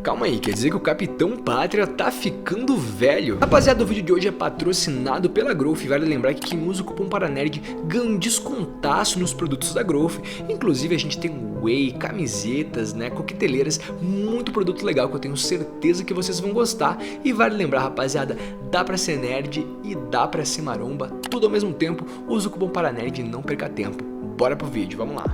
Calma aí, quer dizer que o Capitão Pátria tá ficando velho? Rapaziada, o vídeo de hoje é patrocinado pela Growth e vale lembrar que quem usa o cupom PARANERD ganha um descontaço nos produtos da Growth. Inclusive a gente tem whey, camisetas, coqueteleiras, muito produto legal que eu tenho certeza que vocês vão gostar. E vale lembrar, rapaziada, dá pra ser nerd e dá pra ser maromba, tudo ao mesmo tempo. Usa o cupom PARANERD e não perca tempo. Bora pro vídeo, vamos lá.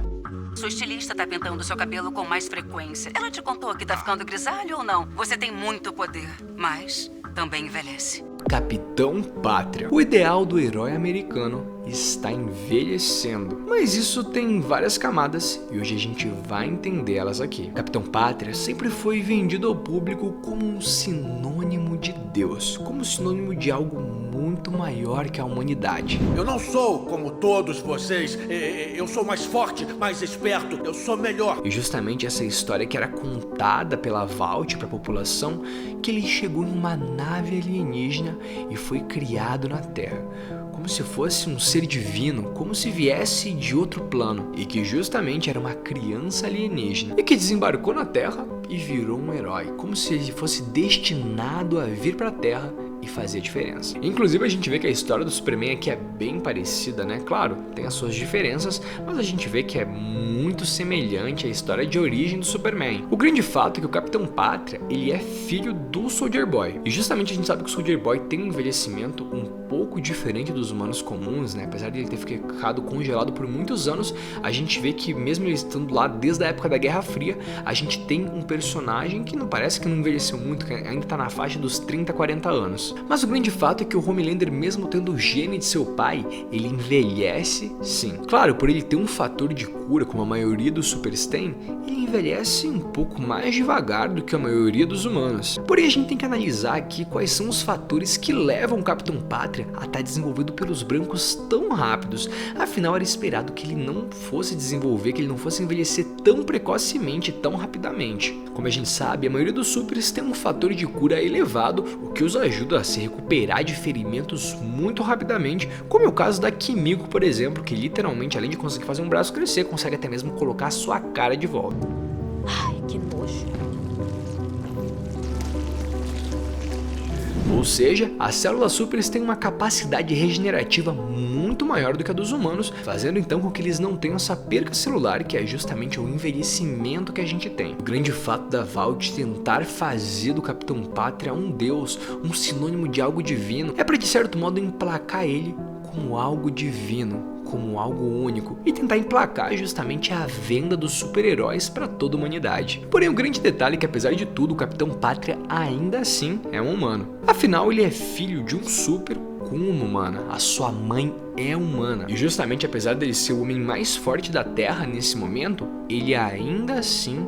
Sua estilista tá pintando seu cabelo com mais frequência. Ela te contou que tá ficando grisalho ou não? Você tem muito poder, mas também envelhece. Capitão Pátria. O ideal do herói americano está envelhecendo. Mas isso tem várias camadas e hoje a gente vai entender elas aqui. Capitão Pátria sempre foi vendido ao público como um sinônimo de Deus, como sinônimo de algo muito maior que a humanidade. Eu não sou como todos vocês, eu sou mais forte, mais esperto, eu sou melhor. E justamente essa história que era contada pela Vault para a população, que ele chegou em uma nave alienígena e foi criado na Terra, como se fosse um ser divino, como se viesse de outro plano, e que justamente era uma criança alienígena, e que desembarcou na Terra e virou um herói, como se ele fosse destinado a vir para a Terra e fazer a diferença. Inclusive a gente vê que a história do Superman aqui é bem parecida, né? Claro, tem as suas diferenças, mas a gente vê que é muito semelhante à história de origem do Superman. O grande fato é que o Capitão Pátria, ele é filho do Soldier Boy. E justamente a gente sabe que o Soldier Boy tem um envelhecimento um pouco diferente dos humanos comuns, né? Apesar de ele ter ficado congelado por muitos anos, a gente vê que mesmo ele estando lá desde a época da Guerra Fria, a gente tem um personagem que não parece que não envelheceu muito, que ainda tá na faixa dos 30, 40 anos. Mas o grande fato é que o Homelander, mesmo tendo o gene de seu pai, ele envelhece sim. Claro, por ele ter um fator de cura como a maioria dos supers tem, ele envelhece um pouco mais devagar do que a maioria dos humanos. Porém a gente tem que analisar aqui quais são os fatores que levam o Capitão Pátria a estar desenvolvido pelos brancos tão rápidos. Afinal era esperado que ele não fosse desenvolver, que ele não fosse envelhecer tão precocemente, tão rapidamente. Como a gente sabe, a maioria dos supers tem um fator de cura elevado, o que os ajuda a se recuperar de ferimentos muito rapidamente, como é o caso da Kimiko, por exemplo, que literalmente, além de conseguir fazer um braço crescer, consegue até mesmo colocar a sua cara de volta. Ai, que nojo. Ou seja, as células supers têm uma capacidade regenerativa muito maior do que a dos humanos, fazendo então com que eles não tenham essa perca celular, que é justamente o envelhecimento que a gente tem. O grande fato da Vault tentar fazer do Capitão Pátria um deus, um sinônimo de algo divino, é para de certo modo emplacar ele como algo divino, como algo único, e tentar emplacar justamente a venda dos super-heróis para toda a humanidade. Porém, o grande detalhe é que, apesar de tudo, o Capitão Pátria ainda assim é um humano. Afinal, ele é filho de um super com uma humana, a sua mãe é humana. E justamente apesar dele ser o homem mais forte da Terra nesse momento, ele ainda assim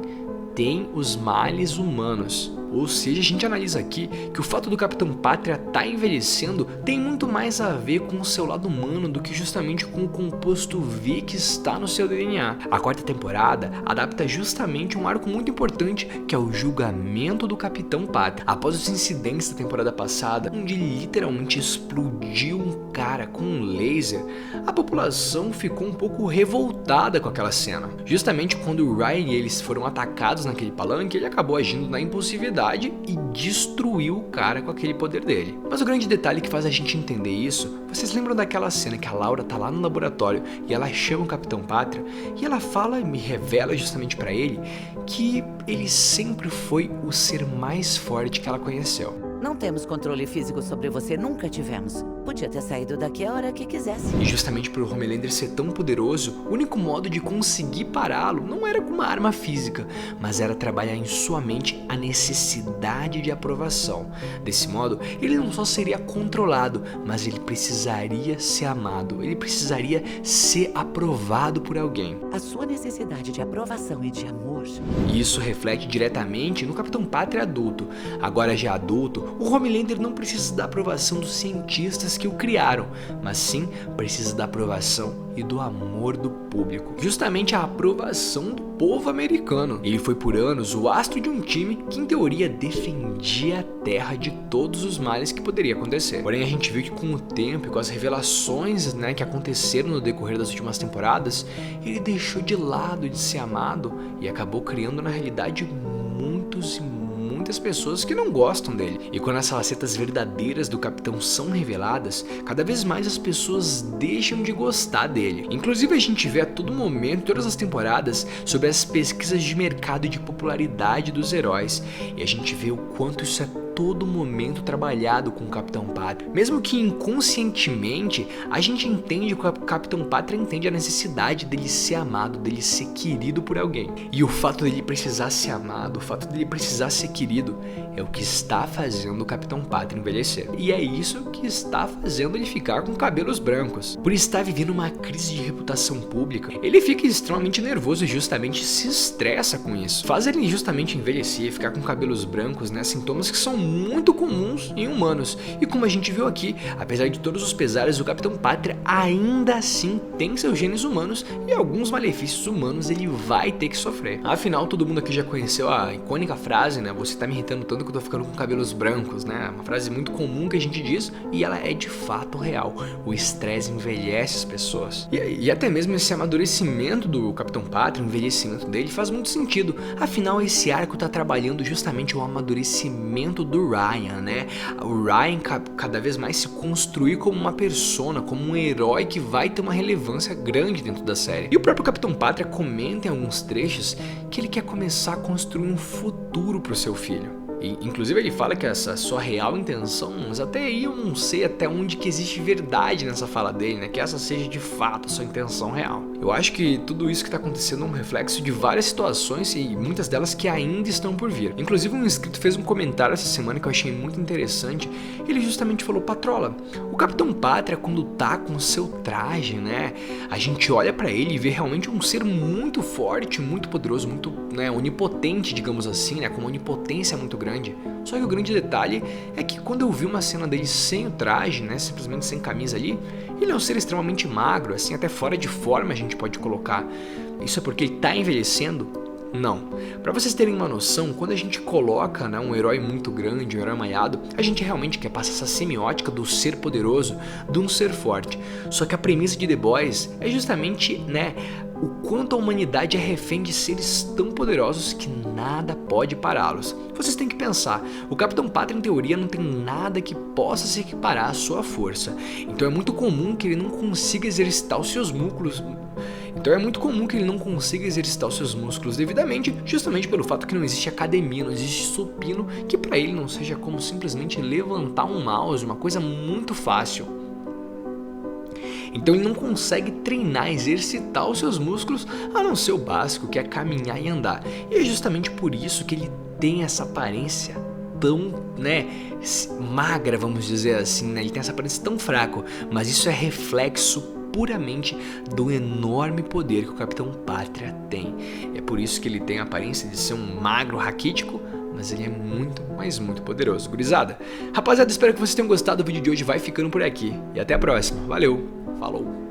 tem os males humanos. Ou seja, a gente analisa aqui que o fato do Capitão Pátria estar envelhecendo tem muito mais a ver com o seu lado humano do que justamente com o composto V que está no seu DNA. A quarta temporada adapta justamente um arco muito importante, que é o julgamento do Capitão Pátria. Após os incidentes da temporada passada, onde ele literalmente explodiu um cara com um laser, a população ficou um pouco revoltada com aquela cena. Justamente quando o Ryan e eles foram atacados naquele palanque, ele acabou agindo na impulsividade e destruiu o cara com aquele poder dele. Mas o grande detalhe que faz a gente entender isso, vocês lembram daquela cena que a Laura tá lá no laboratório e ela chama o Capitão Pátria e ela fala e me revela justamente pra ele que ele sempre foi o ser mais forte que ela conheceu. Não temos controle físico sobre você, nunca tivemos. Podia ter saído daqui a hora que quisesse. E justamente por Homelander ser tão poderoso, o único modo de conseguir pará-lo não era com uma arma física, mas era trabalhar em sua mente a necessidade de aprovação. Desse modo, ele não só seria controlado, mas ele precisaria ser amado, ele precisaria ser aprovado por alguém. A sua necessidade de aprovação e de amor. E isso reflete diretamente no Capitão Pátria adulto. Agora já adulto, o Homelander não precisa da aprovação dos cientistas que o criaram, mas sim precisa da aprovação e do amor do público. Justamente a aprovação do povo americano. Ele foi por anos o astro de um time que em teoria defendia a Terra de todos os males que poderia acontecer. Porém a gente viu que com o tempo e com as revelações que aconteceram no decorrer das últimas temporadas, ele deixou de lado de ser amado e acabou criando na realidade muitos e muitas pessoas que não gostam dele. E quando as facetas verdadeiras do Capitão são reveladas, cada vez mais as pessoas deixam de gostar dele. Inclusive a gente vê a todo momento, em todas as temporadas, sobre as pesquisas de mercado e de popularidade dos heróis. E a gente vê o quanto isso é todo momento trabalhado com o Capitão Pátria. Mesmo que inconscientemente, a gente entende que o Capitão Pátria entende a necessidade dele ser amado, dele ser querido por alguém. E o fato dele precisar ser amado, o fato dele precisar ser querido, é o que está fazendo o Capitão Pátria envelhecer. E é isso que está fazendo ele ficar com cabelos brancos. Por estar vivendo uma crise de reputação pública, ele fica extremamente nervoso e justamente se estressa com isso. Faz ele justamente envelhecer, ficar com cabelos brancos, né? Sintomas que são muito comuns em humanos. E como a gente viu aqui, apesar de todos os pesares, o Capitão Pátria ainda assim tem seus genes humanos e alguns malefícios humanos ele vai ter que sofrer. Afinal, todo mundo aqui já conheceu a icônica frase, né? Você tá me irritando tanto que eu tô ficando com cabelos brancos, né? Uma frase muito comum que a gente diz e ela é de fato real. O estresse envelhece as pessoas. E até mesmo esse amadurecimento do Capitão Pátria, o envelhecimento dele faz muito sentido. Afinal, esse arco tá trabalhando justamente o amadurecimento do Ryan, né? O Ryan cada vez mais se construir como uma persona, como um herói que vai ter uma relevância grande dentro da série. E o próprio Capitão Pátria comenta em alguns trechos que ele quer começar a construir um futuro para o seu filho. E, inclusive ele fala que essa sua real intenção, mas até aí eu não sei até onde que existe verdade nessa fala dele, né? Que essa seja de fato a sua intenção real. Eu acho que tudo isso que tá acontecendo é um reflexo de várias situações e muitas delas que ainda estão por vir. Inclusive um inscrito fez um comentário essa semana que eu achei muito interessante. Ele justamente falou: Patrola, o Capitão Pátria quando tá com o seu traje, né? A gente olha pra ele e vê realmente um ser muito forte, muito poderoso, muito, né, onipotente, digamos assim, né? Com uma onipotência muito grande. Só que o grande detalhe é que quando eu vi uma cena dele sem o traje, né, simplesmente sem camisa ali, ele é um ser extremamente magro, assim, até fora de forma a gente pode colocar. Isso é porque ele tá envelhecendo? Não. Pra vocês terem uma noção, quando a gente coloca, né, um herói muito grande, um herói maiado, a gente realmente quer passar essa semiótica do ser poderoso, de um ser forte. Só que a premissa de The Boys é justamente, né, o quanto a humanidade é refém de seres tão poderosos que nada pode pará-los. Vocês têm que pensar, o Capitão Pátria em teoria não tem nada que possa se equiparar à sua força. Então é muito comum que ele não consiga exercitar os seus músculos. Devidamente, justamente pelo fato que não existe academia, não existe supino, que pra ele não seja como simplesmente levantar um mouse, uma coisa muito fácil. Então ele não consegue treinar, exercitar os seus músculos, a não ser o básico, que é caminhar e andar. E é justamente por isso que ele tem essa aparência tão, né, magra, vamos dizer assim, né? Ele tem essa aparência tão fraca, mas isso é reflexo puramente do enorme poder que o Capitão Pátria tem. É por isso que ele tem a aparência de ser um magro raquítico, mas ele é muito, mas muito poderoso. Gurizada, rapaziada, espero que vocês tenham gostado do vídeo de hoje. Vai ficando por aqui e até a próxima. Valeu, falou!